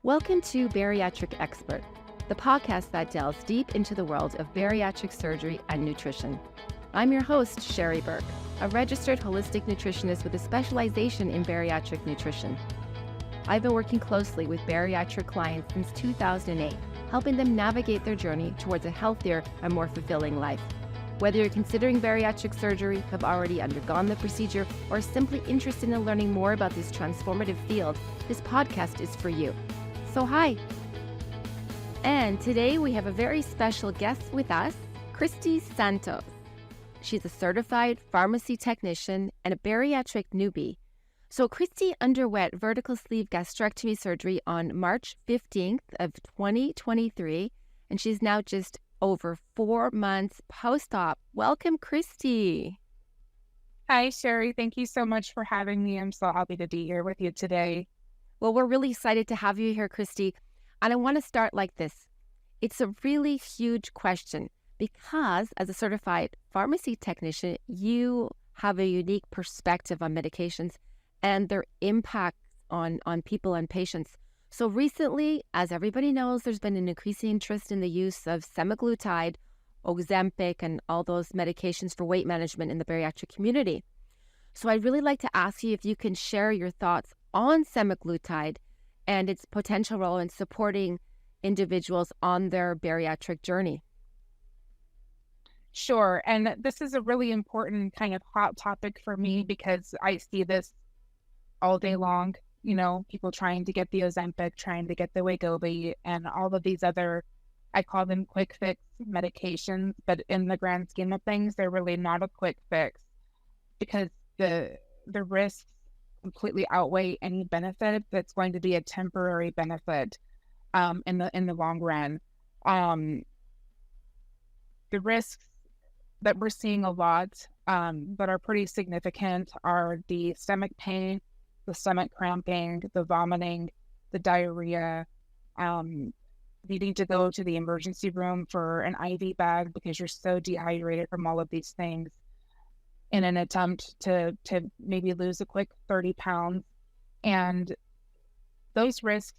Welcome to Bariatric Expert, the podcast that delves deep into the world of bariatric surgery and nutrition. I'm your host, Sherry Burke, a registered holistic nutritionist with a specialization in bariatric nutrition. I've been working closely with bariatric clients since 2008, helping them navigate their journey towards a healthier and more fulfilling life. Whether you're considering bariatric surgery, have already undergone the procedure, or are simply interested in learning more about this transformative field, this podcast is for you. So hi. And today we have a very special guest with us, Kristi Santos. She's a certified pharmacy technician and a bariatric newbie. So Kristi underwent vertical sleeve gastrectomy surgery on March 15th of 2023, and she's now just over 4 months post-op. Welcome, Kristi. Hi, Sherry. Thank you so much for having me. I'm so happy to be here with you today. Well, we're really excited to have you here, Kristi. And I want to start like this. It's a really huge question because as a certified pharmacy technician, you have a unique perspective on medications and their impact on people and patients. So recently, as everybody knows, there's been an increasing interest in the use of semaglutide, Ozempic, and all those medications for weight management in the bariatric community. So I'd really like to ask you if you can share your thoughts on semaglutide and its potential role in supporting individuals on their bariatric journey. Sure. And this is a really important kind of hot topic for me because I see this all day long, people trying to get the Ozempic, trying to get the Wegovy, and all of these other, I call them quick fix medications, but in the grand scheme of things, they're really not a quick fix because the risks completely outweigh any benefit that's going to be a temporary benefit in the long run. The risks that we're seeing a lot that are pretty significant are the stomach pain, the stomach cramping, the vomiting, the diarrhea, needing to go to the emergency room for an IV bag because you're so dehydrated from all of these things in an attempt to maybe lose a quick 30 pounds. And those risks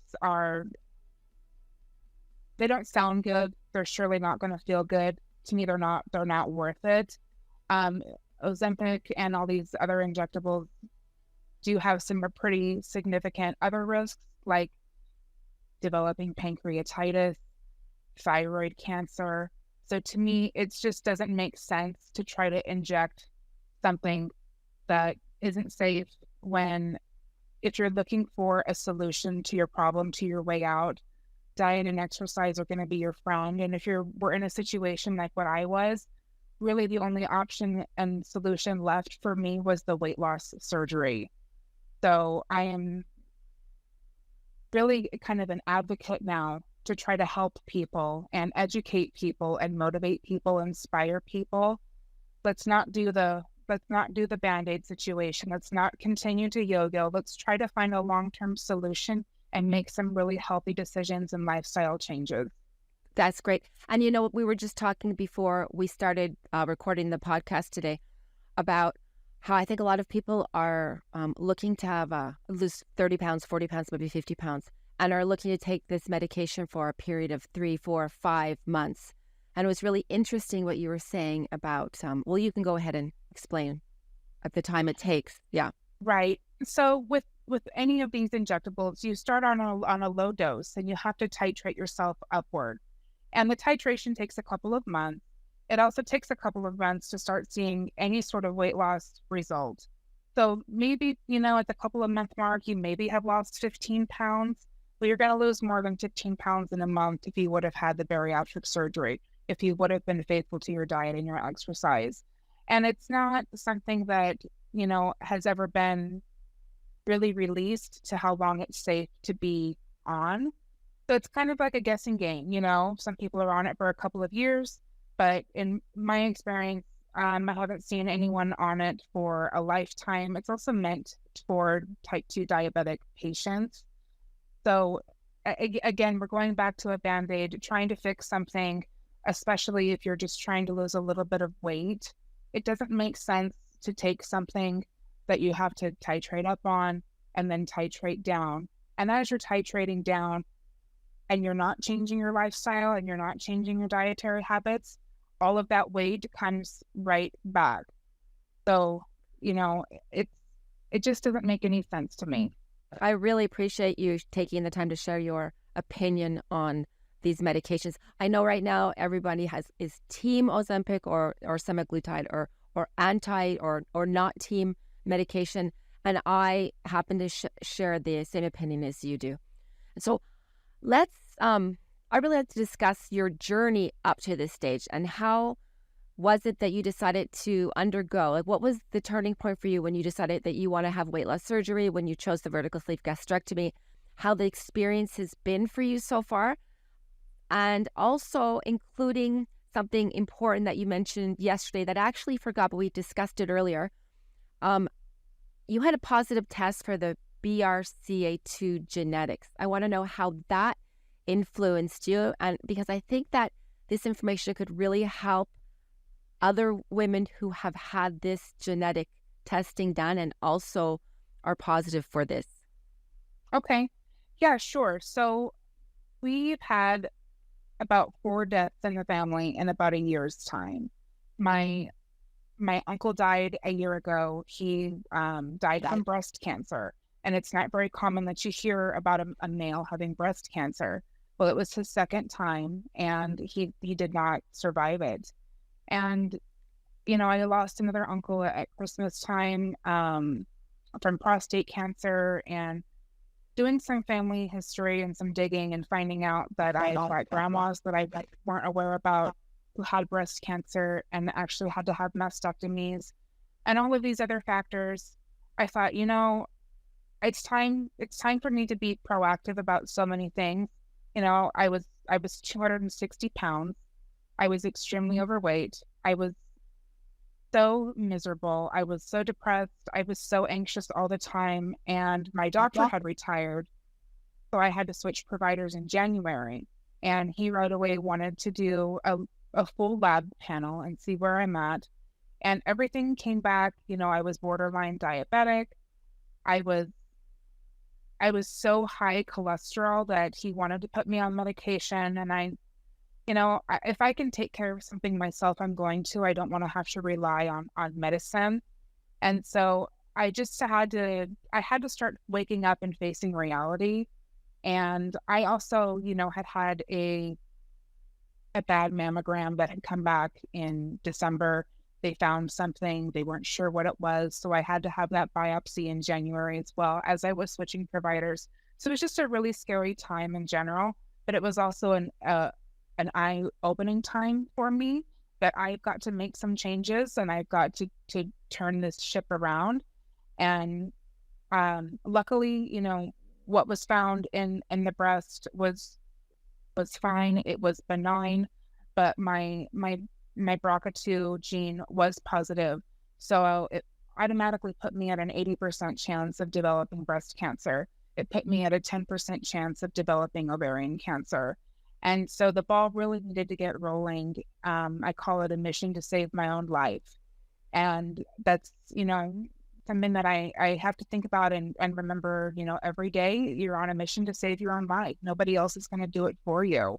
they don't sound good. They're surely not going to feel good. To me, they're not worth it. Ozempic and all these other injectables do have some pretty significant other risks, like developing pancreatitis, thyroid cancer. So to me, it just doesn't make sense to try to inject something that isn't safe if you're looking for a solution to your problem, to your way out, diet and exercise are going to be your friend. And if we're in a situation like what I was, really the only option and solution left for me was the weight loss surgery. So I am really kind of an advocate now to try to help people and educate people and motivate people, inspire people. Let's not do the Band-Aid situation. Let's not continue to yo-yo. Let's try to find a long-term solution and make some really healthy decisions and lifestyle changes. That's great. And we were just talking before we started recording the podcast today about how I think a lot of people are looking to have lose 30 pounds, 40 pounds, maybe 50 pounds, and are looking to take this medication for a period of 3, 4, 5 months. And it was really interesting what you were saying about, you can go ahead and explain at the time it takes. Yeah. Right. So with any of these injectables, you start on a low dose and you have to titrate yourself upward. And the titration takes a couple of months. It also takes a couple of months to start seeing any sort of weight loss result. So maybe, at the couple of month mark, you maybe have lost 15 pounds, but you're going to lose more than 15 pounds in a month if you would have had the bariatric surgery, if you would have been faithful to your diet and your exercise. And it's not something that, has ever been really released to how long it's safe to be on. So it's kind of like a guessing game, Some people are on it for a couple of years, but in my experience, I haven't seen anyone on it for a lifetime. It's also meant for type 2 diabetic patients. So again, we're going back to a Band-Aid, trying to fix something, especially if you're just trying to lose a little bit of weight. It doesn't make sense to take something that you have to titrate up on and then titrate down. And as you're titrating down, and you're not changing your lifestyle and you're not changing your dietary habits, all of that weight comes right back. So, you know, it just doesn't make any sense to me. I really appreciate you taking the time to share your opinion on these medications. I know right now everybody is team Ozempic or semaglutide or anti or not team medication, and I happen to share the same opinion as you do. So let's I really like to discuss your journey up to this stage and how was it that you decided to undergo? Like, what was the turning point for you when you decided that you want to have weight loss surgery, when you chose the vertical sleeve gastrectomy, how the experience has been for you so far, and also including something important that you mentioned yesterday that I actually forgot, but we discussed it earlier. You had a positive test for the BRCA2 genetics. I want to know how that influenced you, and because I think that this information could really help other women who have had this genetic testing done and also are positive for this. Okay. Yeah, sure. So we've had about 4 deaths in the family in about a year's time. My uncle died a year ago. He died from breast cancer. And it's not very common that you hear about a male having breast cancer. Well, it was his second time, and he did not survive it. And, you know, I lost another uncle at Christmas time from prostate cancer, and doing some family history and some digging and finding out that I had grandmas that I weren't aware about who had breast cancer and actually had to have mastectomies and all of these other factors. I thought, you know, it's time for me to be proactive about so many things. You know, I was 260 pounds. I was extremely overweight. I was so miserable. I was so depressed. I was so anxious all the time. And my doctor had retired. So I had to switch providers in January. And he right away wanted to do a full lab panel and see where I'm at. And everything came back. You know, I was borderline diabetic. I was so high cholesterol that he wanted to put me on medication. And if I can take care of something myself, I'm going to. I don't want to have to rely on medicine. And so I had to start waking up and facing reality. And I also, you know, had a bad mammogram that had come back in December. They found something, they weren't sure what it was. So I had to have that biopsy in January as well as I was switching providers. So it was just a really scary time in general, but it was also an eye-opening time for me that I've got to make some changes and I've got to turn this ship around. And luckily, you know, what was found in the breast was fine. It was benign, but my BRCA2 gene was positive. So it automatically put me at an 80% chance of developing breast cancer. It put me at a 10% chance of developing ovarian cancer. And so the ball really needed to get rolling. I call it a mission to save my own life. And that's, you know, something that I have to think about and remember, you know, every day you're on a mission to save your own life. Nobody else is going to do it for you.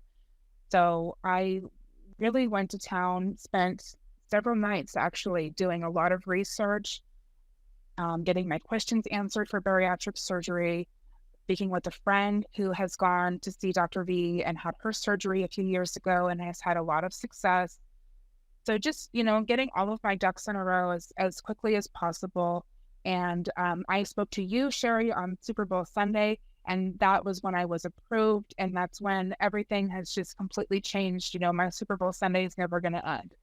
So I really went to town, spent several nights actually doing a lot of research, getting my questions answered for bariatric surgery, speaking with a friend who has gone to see Dr. V and had her surgery a few years ago and has had a lot of success. So just, you know, getting all of my ducks in a row as quickly as possible. And I spoke to you, Sherry, on Super Bowl Sunday, and that was when I was approved. And that's when everything has just completely changed. You know, my Super Bowl Sunday is never going to end.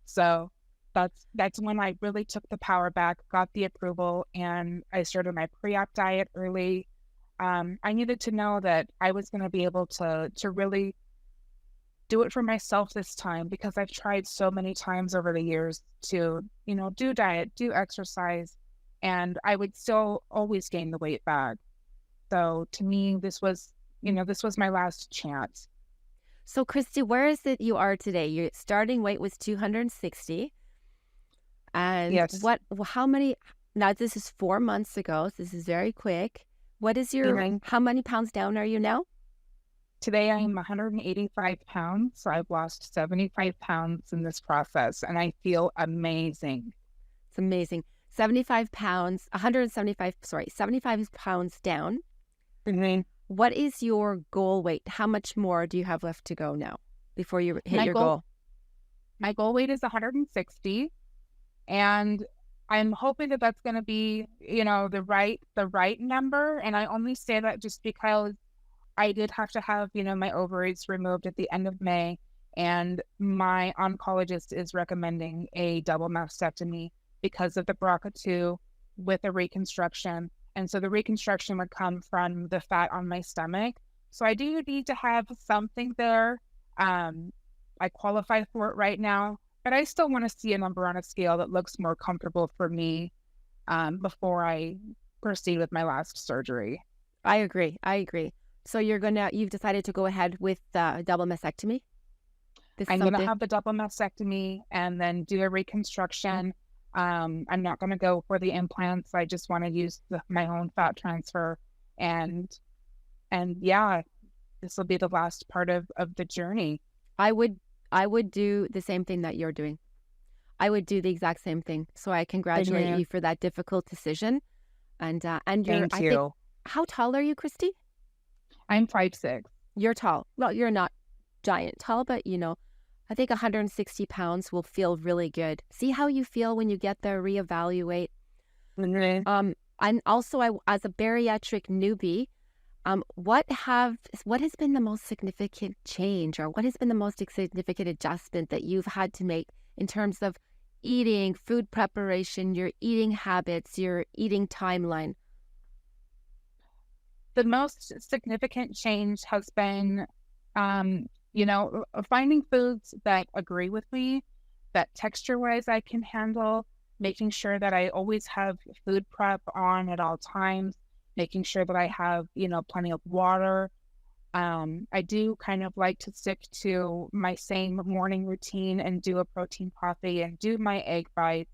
So that's when I really took the power back, got the approval, and I started my pre-op diet early. I needed to know that I was going to be able to really do it for myself this time, because I've tried so many times over the years to, you know, do diet, do exercise, and I would still always gain the weight back. So to me, this was my last chance. So Kristi, where is it you are today? Your starting weight was 260. And Yes. how many, now this is 4 months ago, so this is very quick. What is how many pounds down are you now? Today I am 185 pounds. So I've lost 75 pounds in this process and I feel amazing. It's amazing. 75 pounds, 75 pounds down. Mhm. What is your goal weight? How much more do you have left to go now before you hit My your goal, goal? my goal weight is 160, and I'm hoping that that's going to be, the right number. And I only say that just because I did have to have, my ovaries removed at the end of May, and my oncologist is recommending a double mastectomy because of the BRCA2 with a reconstruction. And so the reconstruction would come from the fat on my stomach. So I do need to have something there. I qualify for it right now, but I still want to see a number on a scale that looks more comfortable for me before I proceed with my last surgery. I agree. So you've decided to go ahead with double mastectomy? This is I'm going to something. have the double mastectomy and then do a reconstruction. I'm not going to go for the implants. I just want to use my own fat transfer. And yeah, this will be the last part of the journey. I would do the same thing that you're doing. I would do the exact same thing. So I congratulate you for that difficult decision. And you're, Thank I think, you. how tall are you, Kristi? I'm 5'6". You're tall. Well, you're not giant tall, but I think 160 pounds will feel really good. See how you feel when you get there, reevaluate. Mhm. And also, as a bariatric newbie, what has been the most significant change, or what has been the most significant adjustment that you've had to make in terms of eating, food preparation, your eating habits, your eating timeline? The most significant change has been, finding foods that agree with me, that texture-wise I can handle, making sure that I always have food prep on at all times, making sure that I have, plenty of water. I do kind of like to stick to my same morning routine and do a protein coffee and do my egg bites.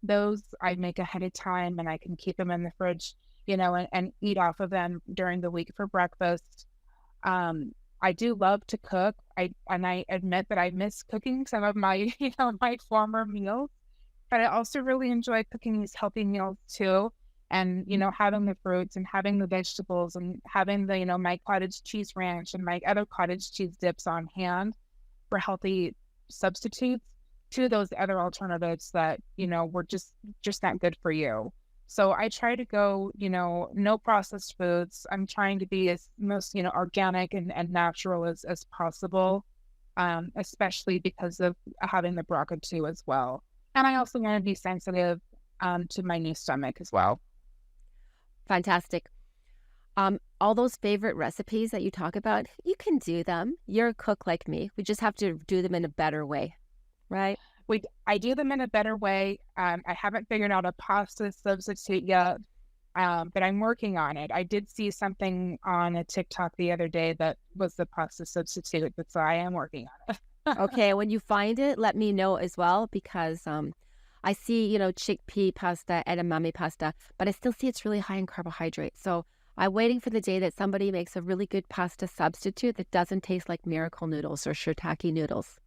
Those I make ahead of time and I can keep them in the fridge, and eat off of them during the week for breakfast. I do love to cook. I admit that I miss cooking some of my, my former meals, but I also really enjoy cooking these healthy meals too. And, having the fruits and having the vegetables and having the, my cottage cheese ranch and my other cottage cheese dips on hand for healthy substitutes to those other alternatives that, were just not good for you. So I try to go, no processed foods. I'm trying to be as most, organic and natural as possible, especially because of having the BRCA2 as well. And I also want to be sensitive to my new stomach as well. Fantastic. All those favorite recipes that you talk about, you can do them. You're a cook like me. We just have to do them in a better way, right? I do them in a better way. I haven't figured out a pasta substitute yet, but I'm working on it. I did see something on a TikTok the other day that was the pasta substitute, but so I am working on it. Okay, when you find it, let me know as well, because I see, chickpea pasta, edamame pasta, but I still see it's really high in carbohydrates. So I'm waiting for the day that somebody makes a really good pasta substitute that doesn't taste like miracle noodles or shiitake noodles.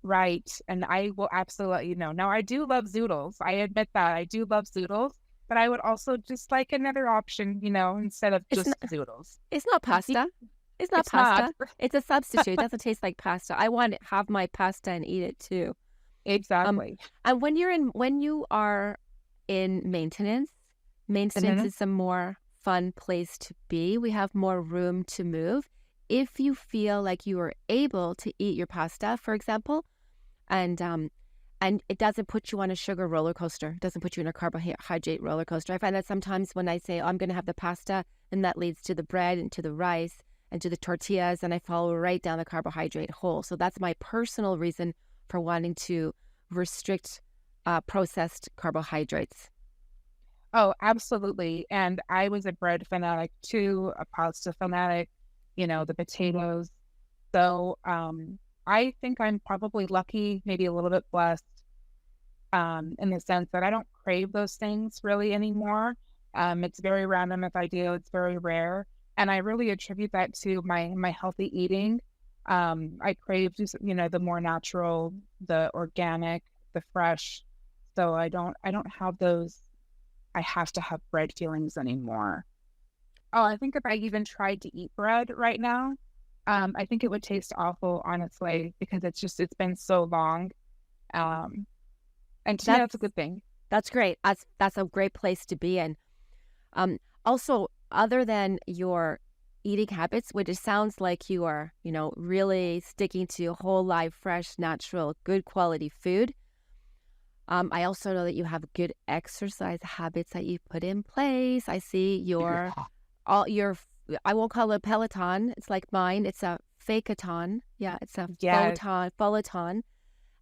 Right. And I will absolutely let you know. Now, I do love zoodles. I admit that. I do love zoodles, but I would also just like another option, instead of It's just not, zoodles. it's not pasta. It's not It's not. pasta. It's a substitute. It doesn't taste like pasta. I want to have my pasta and eat it too. Exactly. And when you are in maintenance Mhm. is a more fun place to be. We have more room to move. If you feel like you are able to eat your pasta, for example, and it doesn't put you on a sugar roller coaster, it doesn't put you in a carbohydrate roller coaster. I find that sometimes when I say, oh, I'm going to have the pasta, and that leads to the bread and to the rice and to the tortillas, and I follow right down the carbohydrate hole. So that's my personal reason for wanting to restrict processed carbohydrates. Oh, absolutely. And I was a bread fanatic too, a pasta fanatic, the potatoes. So I think I'm probably lucky, maybe a little bit blessed, in the sense that I don't crave those things really anymore. It's very random if I do, it's very rare. And I really attribute that to my healthy eating. I crave just, the more natural, the organic, the fresh. So I don't have those I have to have bread feelings anymore. Oh, I think if I even tried to eat bread right now, I think it would taste awful, honestly, because it's been so long. Um, and to me, That's that's a good thing. that's great. That's a great place to be in. Also, other than your eating habits, which it sounds like you are, really sticking to whole life, fresh, natural, good quality food. I also know that you have good exercise habits that you put in place. I see all your, I won't call it a Peloton. It's like mine. It's a Fakeaton. Yeah, it's a Yes. Peloton.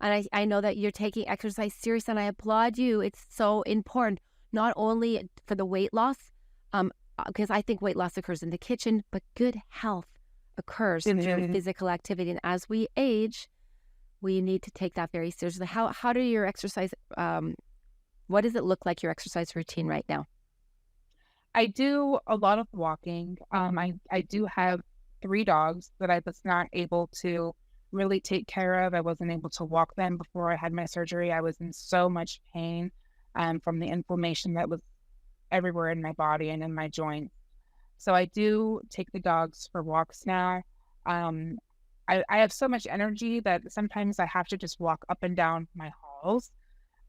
And I know that you're taking exercise serious, and I applaud you. It's so important, not only for the weight loss, because I think weight loss occurs in the kitchen, but good health occurs through physical activity. And as we age, we need to take that very seriously. How do your exercise, what does it look like, your exercise routine right now? I do a lot of walking. I do have 3 dogs that I was not able to really take care of. I wasn't able to walk them before I had my surgery. I was in so much pain from the inflammation that was everywhere in my body and in my joints. So I do take the dogs for walks now. Um, I have so much energy that sometimes I have to just walk up and down my halls.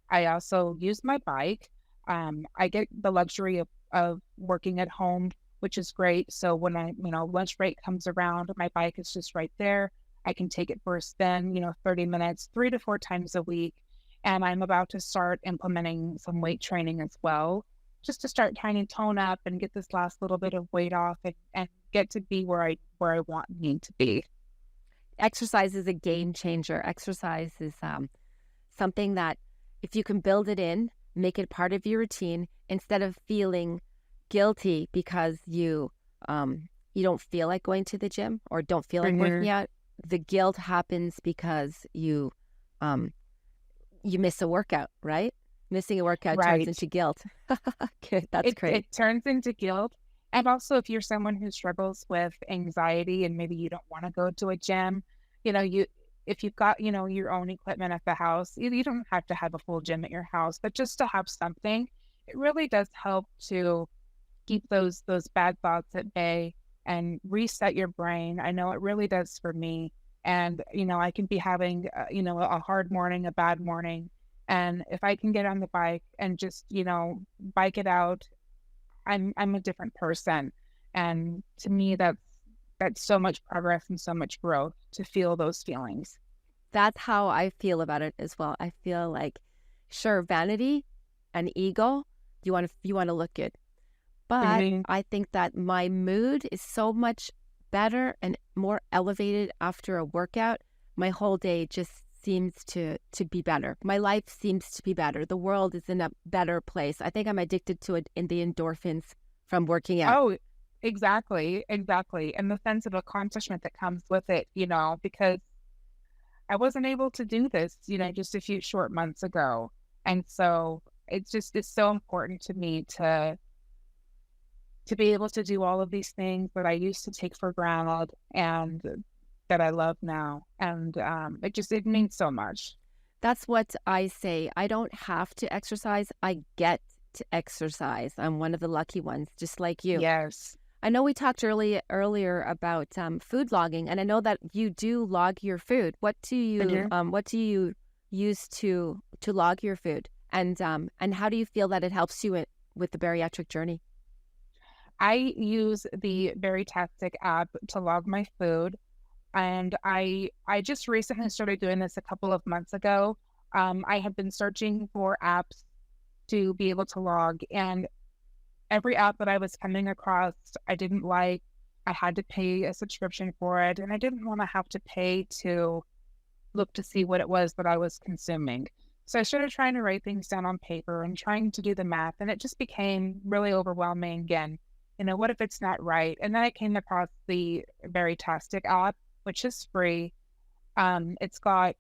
I also use my bike. I get the luxury of working at home, which is great. So when lunch break comes around, my bike is just right there. I can take it for a spin, 30 minutes, 3 to 4 times a week. And I'm about to start implementing some weight training as well, just to start trying to tone up and get this last little bit of weight off and get to be where I need to be. Exercise is a game changer. Exercise is something that if you can build it in, make it part of your routine instead of feeling guilty because you don't feel like going to the gym or don't feel like working out. The guilt happens because you miss a workout, right? Missing a workout turns Right. into guilt. Good, that's great. It turns into guilt. And also, if you're someone who struggles with anxiety and maybe you don't want to go to a gym, if you've got, your own equipment at the house, you don't have to have a full gym at your house, but just to have something, it really does help to keep those bad thoughts at bay and reset your brain. I know it really does for me. And, I can be having, a hard morning, a bad morning. And if I can get on the bike and just, bike it out, I'm a different person. And to me, that's so much progress and so much growth to feel those feelings. That's how I feel about it as well. I feel like, sure, vanity and ego, you want to look good. But Mhm. I think that my mood is so much better and more elevated after a workout. My whole day just seems to be better. My life seems to be better. The world is in a better place. I think I'm addicted to it in the endorphins from working out. Oh, exactly, exactly. And the sense of accomplishment that comes with it, because I wasn't able to do this, just a few short months ago. And so it's so important to me to be able to do all of these things that I used to take for granted and that I love now. And it means so much. That's what I say. I don't have to exercise. I get to exercise. I'm one of the lucky ones, just like you. Yes. I know we talked earlier about food logging, and I know that you do log your food. What do you use to log your food, and how do you feel that it helps you with the bariatric journey? I use the Bariatric app to log my food. And I just recently started doing this a couple of months ago. I have been searching for apps to be able to log, and every app that I was coming across, I didn't like. I had to pay a subscription for it, and I didn't want to have to pay to look to see what it was that I was consuming. So I started trying to write things down on paper and trying to do the math, and it just became really overwhelming again. What if it's not right? And then I came across the Bariatric app, which is free. It's got,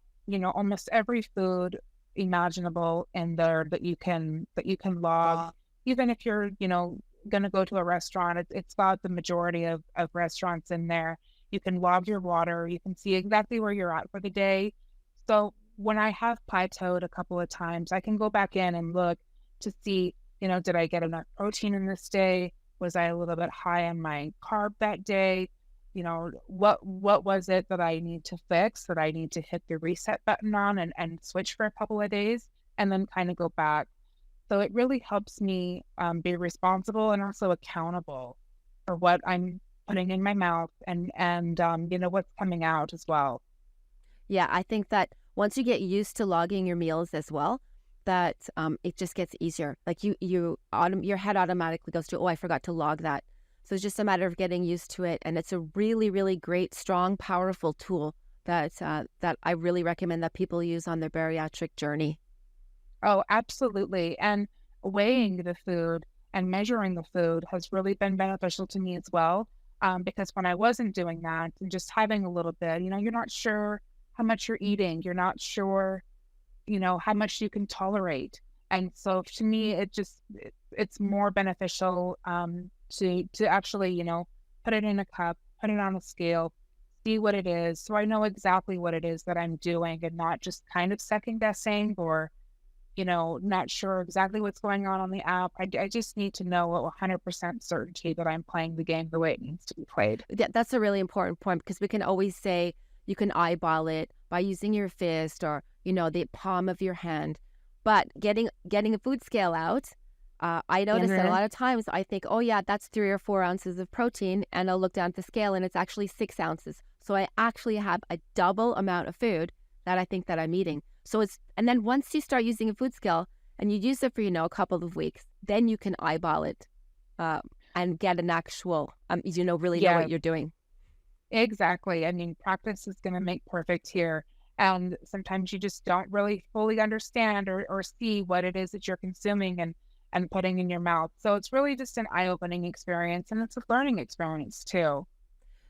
almost every food imaginable in there that you can log, even if you're, going to go to a restaurant, it's got the majority of restaurants in there. You can log your water. You can see exactly where you're at for the day. So when I have plateaued a couple of times, I can go back in and look to see, did I get enough protein in this day? Was I a little bit high on my carb that day? What was it that I need to fix, that I need to hit the reset button on and switch for a couple of days and then kind of go back. So it really helps me be responsible and also accountable for what I'm putting in my mouth and what's coming out as well. Yeah, I think that once you get used to logging your meals as well, that it just gets easier. Like your head automatically goes to, oh, I forgot to log that. So it's just a matter of getting used to it. And it's a really, really great, strong, powerful tool that I really recommend that people use on their bariatric journey. Oh, absolutely. And weighing the food and measuring the food has really been beneficial to me as well. Because when I wasn't doing that and just having a little bit, you're not sure how much you're eating. You're not sure, how much you can tolerate. And so to me, it's more beneficial to actually, put it in a cup, put it on a scale, see what it is. So I know exactly what it is that I'm doing and not just kind of second guessing or, not sure exactly what's going on the app. I just need to know 100% certainty that I'm playing the game the way it needs to be played. That's a really important point because we can always say you can eyeball it by using your fist or, the palm of your hand. But getting a food scale out, I notice that a lot of times I think, oh yeah, that's 3 or 4 ounces of protein, and I'll look down at the scale and it's actually 6 ounces. So I actually have a double amount of food that I think that I'm eating. And then once you start using a food scale and you use it for, a couple of weeks, then you can eyeball it and get an actual, really know what you're doing. Exactly. I mean, practice is going to make perfect here. And sometimes you just don't really fully understand or see what it is that you're consuming and putting in your mouth. So it's really just an eye-opening experience, and it's a learning experience too.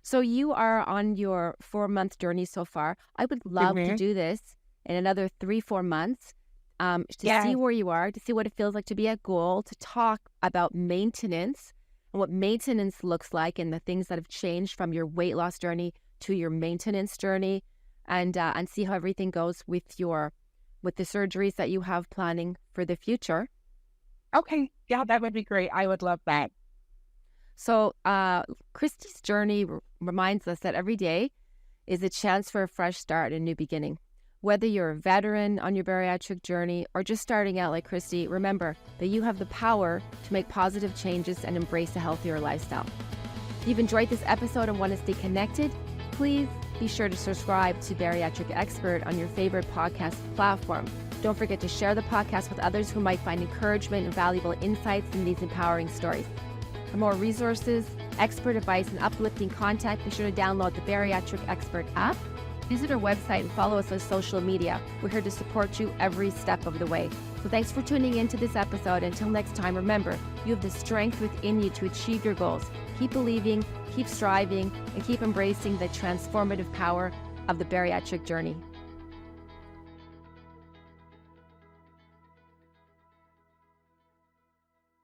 So you are on your 4-month journey so far. I would love to do this in another 3-4 months to see where you are, to see what it feels like to be at goal, to talk about maintenance and what maintenance looks like and the things that have changed from your weight loss journey to your maintenance journey, and see how everything goes with the surgeries that you have planning for the future. Okay. Yeah, that would be great. I would love that. So Kristi's journey reminds us that every day is a chance for a fresh start, a new beginning. Whether you're a veteran on your bariatric journey or just starting out like Kristi, remember that you have the power to make positive changes and embrace a healthier lifestyle. If you've enjoyed this episode and want to stay connected, please be sure to subscribe to Bariatric Expert on your favorite podcast platform. Don't forget to share the podcast with others who might find encouragement and valuable insights in these empowering stories. For more resources, expert advice, and uplifting content, be sure to download the Bariatric Expert app. Visit our website and follow us on social media. We're here to support you every step of the way. So thanks for tuning in to this episode. Until next time, remember, you have the strength within you to achieve your goals. Keep believing, keep striving, and keep embracing the transformative power of the bariatric journey.